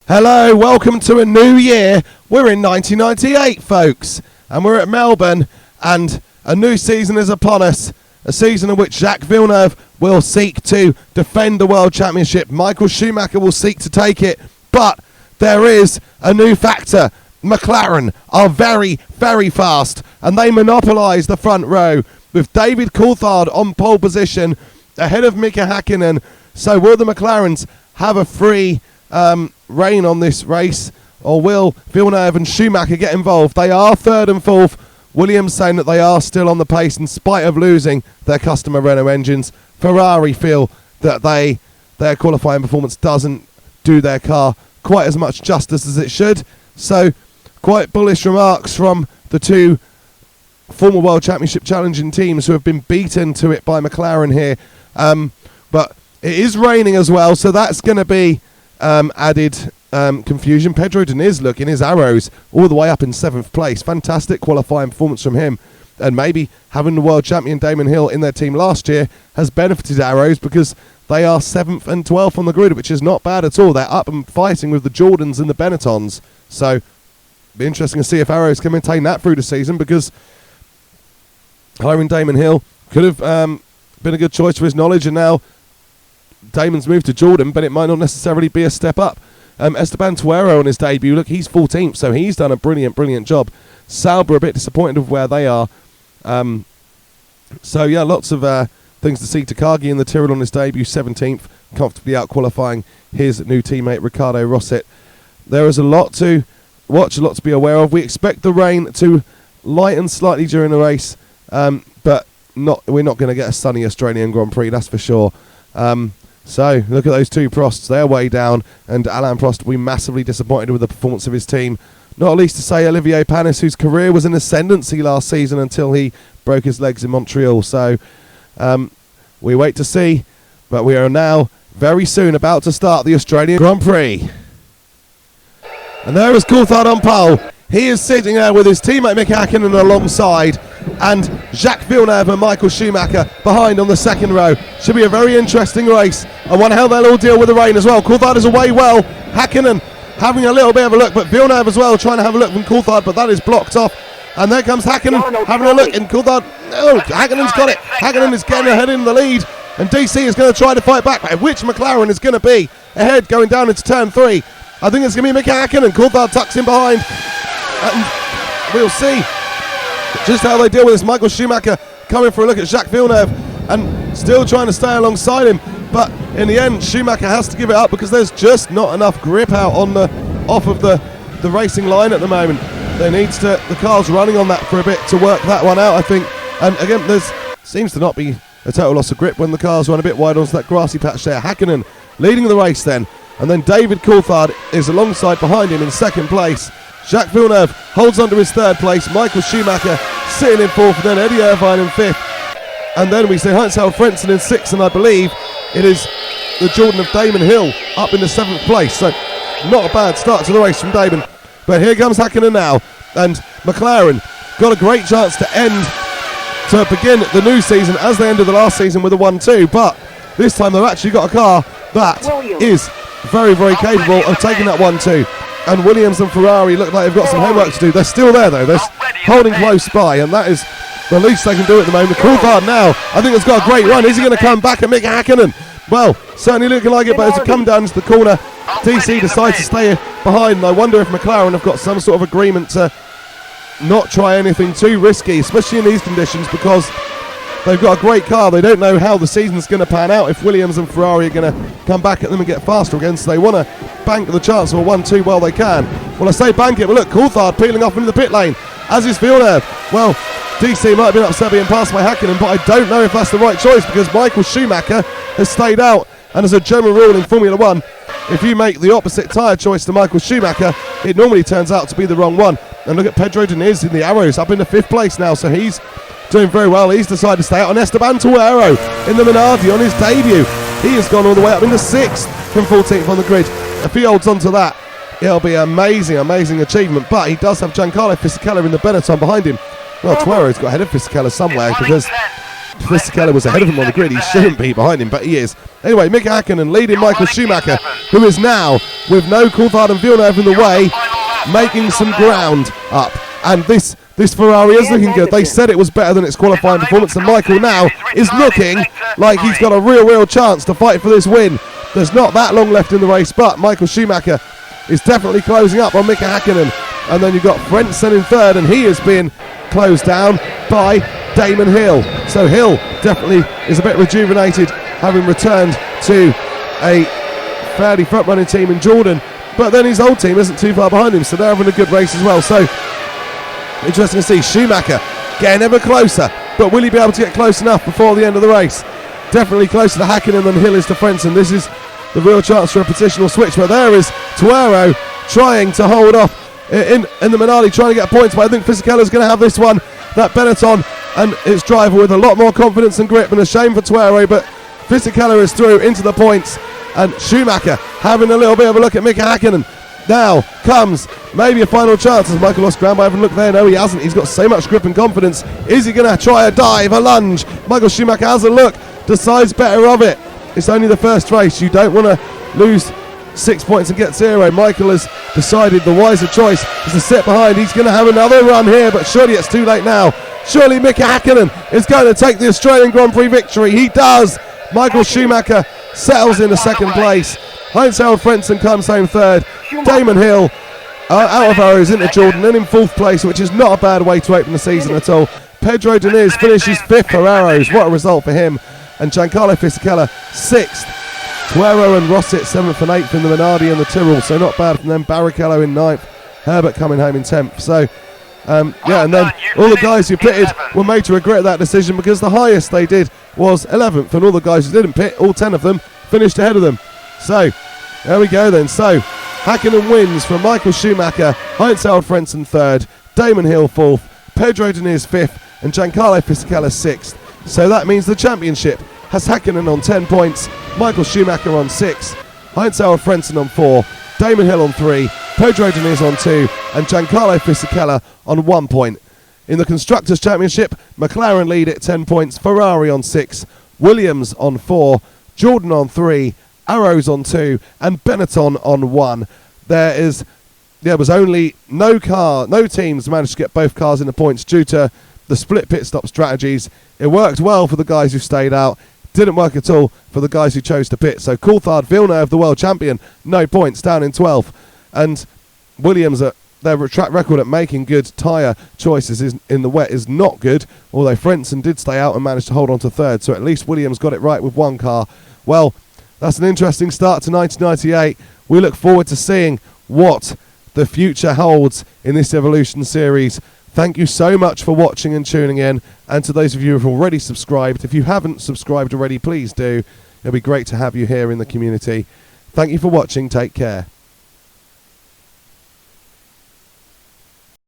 Hello, welcome to a new year. We're in 1998, folks, and we're at Melbourne, and a new season is upon us. A season in which Jacques Villeneuve will seek to defend the World Championship. Michael Schumacher will seek to take it, but there is a new factor. McLaren are very, very fast, and they monopolise the front row with David Coulthard on pole position ahead of Mika Häkkinen. So will the McLarens have a free reign on this race, or will Villeneuve and Schumacher get involved? They are third and fourth. Williams saying that they are still on the pace in spite of losing their customer Renault engines. Ferrari feel that their qualifying performance doesn't do their car quite as much justice as it should. So quite bullish remarks from the two former World Championship challenging teams who have been beaten to it by McLaren here. But it is raining as well, so that's going to be added confusion. Pedrodiniz, look, in his arrows all the way up in 7th place. Fantastic qualifying performance from him, and maybe having the world champion Damonhill in their team last year has benefited arrows, because they are 7th and 12th on the grid, which is not bad at all. They're up and fighting with the Jordans and the Benettons, so it'll be interesting to see if arrows can maintain that through the season, because hiring Damonhill could have been a good choice for his knowledge, and now Damon's moved to Jordan, but it might not necessarily be a step up. Estebantuero on his debut, look, he's 14th, so he's done a brilliant job. Sauber a bit disappointed with where they are. So yeah, lots of things to see. Takagi in the Tyrrell on his debut, 17th, comfortably out-qualifying his new teammate Riccardo Rosset. There is a lot to watch, a lot to be aware of. We expect the rain to lighten slightly during the race, but we're not going to get a sunny Australian Grand Prix, that's for sure. So, look at those two Prosts, they're way down, and Alain Prost will be massively disappointed with the performance of his team. Not least to say Olivier Panis, whose career was in ascendancy last season until he broke his legs in Montreal. So, we wait to see, but we are now very soon about to start the Australian Grand Prix. And there is Coulthard on pole. He is sitting there with his teammate Mika Häkkinen alongside, and Jacques Villeneuve and Michael Schumacher behind on the second row. Should be a very interesting race. I wonder how they'll all deal with the rain as well. Coulthard is away well. Häkkinen having a little bit of a look, but Villeneuve as well trying to have a look from Coulthard, but that is blocked off. And there comes Häkkinen having a look, and Coulthard, oh, Häkkinen's got it. Häkkinen is getting ahead in the lead, and DC is going to try to fight back. But which McLaren is going to be ahead going down into turn 3? I think it's going to be Mika Häkkinen. Coulthard tucks in behind, and we'll see just how they deal with this. Michael Schumacher coming for a look at Jacques Villeneuve and still trying to stay alongside him, but in the end Schumacher has to give it up because there's just not enough grip out on off of the racing line at the moment. The car's running on that for a bit to work that one out, I think. And again, there's seems to not be a total loss of grip when the cars run a bit wide onto that grassy patch there. Häkkinen leading the race then, and then David Coulthard is alongside behind him in second place. Jacques Villeneuve holds on to his third place. Michael Schumacher sitting in fourth, and then Eddie Irvine in fifth. And then we see heinzharaldfrentzen in sixth, and I believe it is the Jordan of Damonhill up in the 7th place. So not a bad start to the race from Damon. But here comes Häkkinen now, and McLaren got a great chance to begin the new season as they ended the last season with a 1-2. But this time they've actually got a car that is very, very capable of taking that 1-2. And Williams and Ferrari look like they've got some homework to do. They're still there though, they're holding close by, and that is the least they can do at the moment. Coulthard now, I think, has got a great run. Is he going to come back and Mika Häkkinen? Well, certainly looking like it, but as it comes down to the corner, DC decides to stay behind, and I wonder if McLaren have got some sort of agreement to not try anything too risky, especially in these conditions, because they've got a great car. They don't know how the season's going to pan out, if Williams and Ferrari are going to come back at them and get faster again, so they want to bank the chance of a 1-2 while they can. Well, I say bank it, but look, Coulthard peeling off into the pit lane, as is Villeneuve. Well, DC might have been upset being passed by Häkkinen, but I don't know if that's the right choice, because Michael Schumacher has stayed out, and as a general rule in Formula 1, if you make the opposite tyre choice to Michael Schumacher, it normally turns out to be the wrong one. And look at Pedrodiniz in the arrows, up in the 5th place now, so he's doing very well. He's decided to stay out. And estebantuero in the Minardi on his debut, he has gone all the way up into 6th from 14th on the grid. If he holds on to that, it'll be an amazing achievement. But he does have Giancarlofisichella in the Benetton behind him. Well, Tuero's got ahead of Fisichella somewhere, because Fisichella was ahead of him on the grid. He shouldn't be behind him, but he is. Anyway, Mika Häkkinen leading Michael Schumacher, who is now, with no Coulthard and Villeneuve in the way, making some ground up. And this Ferrari is looking good. They said it was better than its qualifying performance, and Michael now is looking like he's got a real chance to fight for this win. There's not that long left in the race, but Michael Schumacher is definitely closing up on Mika Häkkinen. And then you've got Frentzen in third, and he is being closed down by Damonhill. So Hill definitely is a bit rejuvenated, having returned to a fairly front-running team in Jordan. But then his old team isn't too far behind him, so they're having a good race as well. So interesting to see Schumacher getting ever closer, but will he be able to get close enough before the end of the race? Definitely closer to Häkkinen than Hill is to Frentzen. This is the real chance for a positional switch, but there is Tuero trying to hold off in the Minardi, trying to get points, but I think Fisichella's going to have this one. That Benetton and its driver with a lot more confidence and grip, and a shame for Tuero, but Fisichella is through into the points, and Schumacher having a little bit of a look at Mika Häkkinen. Now comes maybe a final chance as Michael lost ground by having a look there. No, he hasn't. He's got so much grip and confidence. Is he going to try a dive, a lunge? Michael Schumacher has a look, decides better of it. It's only the first race. You don't want to lose 6 points and get 0. Michael has decided the wiser choice is to sit behind. He's going to have another run here, but surely it's too late now. Surely Mika Häkkinen is going to take the Australian Grand Prix victory. He does. Michael Schumacher settles in the second place. Heinzharaldfrentzen comes home third. Damonhill out of arrows into Jordan and in fourth place, which is not a bad way to open the season at all. Pedrodiniz finishes fifth for arrows. What a result for him. And Giancarlofisichella sixth. Tuero and Rosset 7th and 8th in the Minardi and the Tyrrell, so not bad from them. Barrichello in 9th, Herbert coming home in 10th. So, and then all the guys who pitted were made to regret that decision, because the highest they did was 11th, and all the guys who didn't pit, all 10 of them, finished ahead of them. So, there we go then. So, Häkkinen wins from Michael Schumacher, Heinzharaldfrentzen 3rd, Damonhill 4th, Pedrodiniz 5th, and Giancarlofisichella 6th. So that means the championship has Häkkinen on 10 points, Michael Schumacher on 6, Heinzharaldfrentzen on 4, Damonhill on 3, Pedrodiniz on 2, and Giancarlofisichella on 1 point. In the Constructors' Championship, Mclaren lead at 10 points, Ferrari on 6, Williams on 4, Jordan on 3, Arrows on 2, and Benetton on 1. There was only no teams managed to get both cars in the points due to the split pit stop strategies. It worked well for the guys who stayed out. Didn't work at all for the guys who chose to pit. So Coulthard, Villeneuve, the world champion, no points, down in 12th. And Williams, their track record at making good tyre choices in the wet is not good, although Frentzen did stay out and managed to hold on to 3rd. So at least Williams got it right with one car. Well, that's an interesting start to 1998. We look forward to seeing what the future holds in this Evolution series. Thank you so much for watching and tuning in, and to those of you who have already subscribed, if you haven't subscribed already, please do. It'll be great to have you here in the community. Thank you for watching. Take care.